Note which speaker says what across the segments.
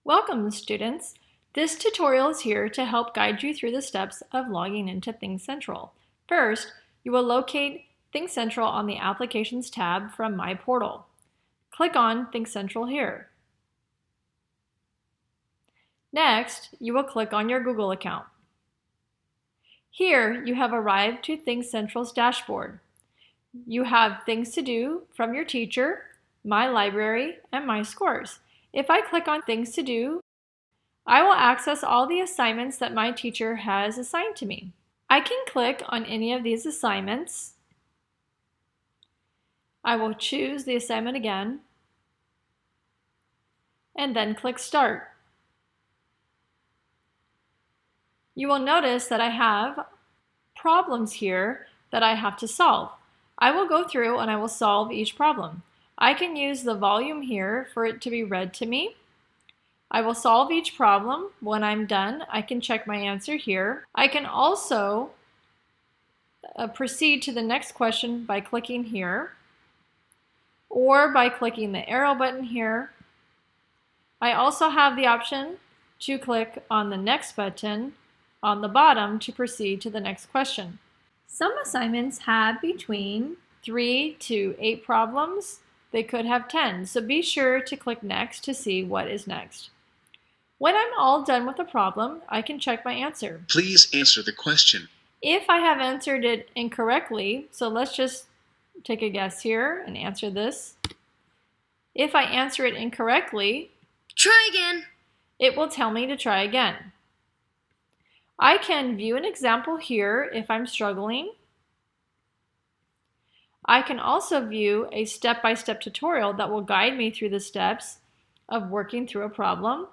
Speaker 1: Welcome, students. This tutorial is here to help guide you through the steps of logging into ThinkCentral. First, you will locate ThinkCentral on the Applications tab from My Portal. Click on ThinkCentral here. Next, you will click on your Google account. Here, you have arrived to ThinkCentral's dashboard. You have things to do from your teacher, My Library, and My Scores. If I click on Things to Do, I will access all the assignments that my teacher has assigned to me. I can click on any of these assignments. I will choose the assignment again, and then click Start. You will notice that I have problems here that I have to solve. I will go through and I will solve each problem. I can use the volume here for it to be read to me. I will solve each problem. When I'm done, I can check my answer here. I can also proceed to the next question by clicking here or by clicking the arrow button here. I also have the option to click on the next button on the bottom to proceed to the next question. Some assignments have between 3 to 8 problems. They could have 10, so be sure to click Next to see what is next. When I'm all done with a problem, I can check my answer.
Speaker 2: Please answer the question.
Speaker 1: If I have answered it incorrectly, so let's just take a guess here and answer this. If I answer it incorrectly,
Speaker 3: try again.
Speaker 1: It will tell me to try again. I can view an example here if I'm struggling. I can also view a step-by-step tutorial that will guide me through the steps of working through a problem.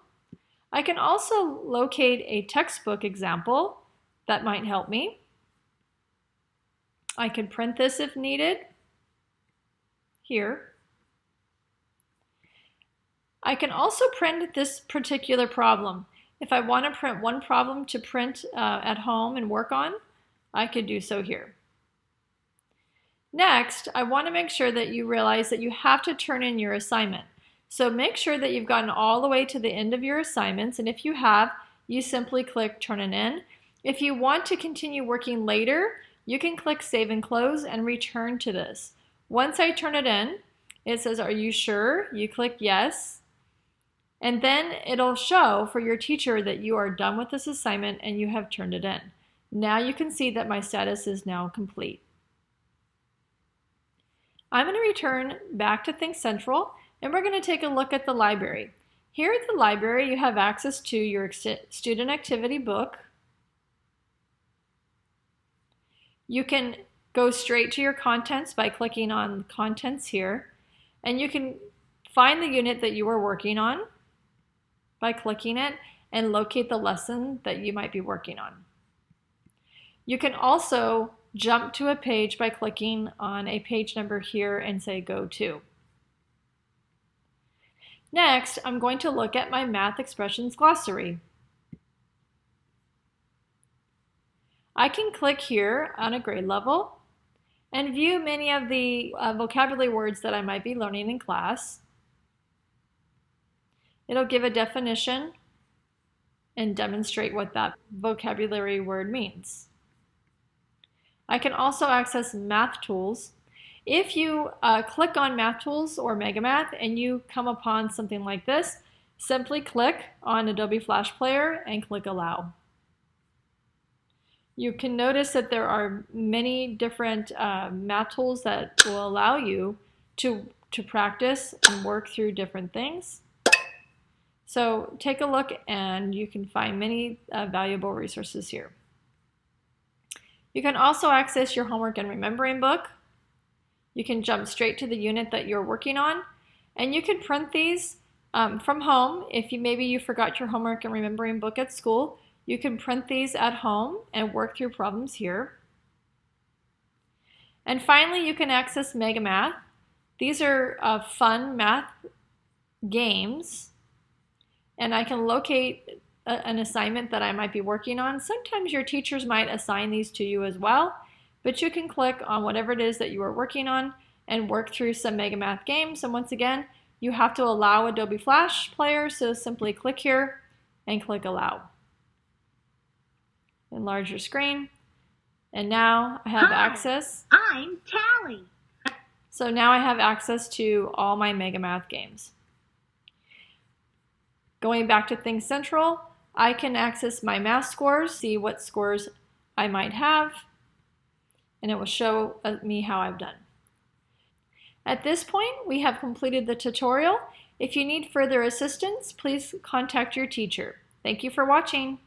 Speaker 1: I can also locate a textbook example that might help me. I can print this if needed here. I can also print this particular problem. If I want to print one problem to print at home and work on, I could do so here. Next, I want to make sure that you realize that you have to turn in your assignment. So make sure that you've gotten all the way to the end of your assignments, and if you have, you simply click Turn It In. If you want to continue working later, you can click Save and Close and return to this. Once I turn it in, it says, "Are you sure?" You click Yes. And then it'll show for your teacher that you are done with this assignment and you have turned it in. Now you can see that my status is now complete. I'm going to return back to ThinkCentral and we're going to take a look at the library. Here at the library, you have access to your student activity book. You can go straight to your contents by clicking on Contents here, and you can find the unit that you are working on by clicking it and locate the lesson that you might be working on. You can also jump to a page by clicking on a page number here and say Go To. Next, I'm going to look at my Math Expressions Glossary. I can click here on a grade level and view many of the vocabulary words that I might be learning in class. It'll give a definition and demonstrate what that vocabulary word means. I can also access math tools. If you click on Math Tools or MegaMath and you come upon something like this, simply click on Adobe Flash Player and click Allow. You can notice that there are many different math tools that will allow you to practice and work through different things. So take a look and you can find many valuable resources here. You can also access your homework and remembering book. You can jump straight to the unit that you're working on, and you can print these from home. If maybe you forgot your homework and remembering book at school, you can print these at home and work through problems here. And finally, you can access MegaMath. These are fun math games. And I can locate an assignment that I might be working on. Sometimes your teachers might assign these to you as well, but you can click on whatever it is that you are working on and work through some MegaMath games. And once again, you have to allow Adobe Flash Player, so simply click here and click Allow. Enlarge your screen, and now I have access.
Speaker 2: I'm Tally.
Speaker 1: So now I have access to all my MegaMath games. Going back to Think Central, I can access my math scores, see what scores I might have, and it will show me how I've done. At this point, we have completed the tutorial. If you need further assistance, please contact your teacher. Thank you for watching.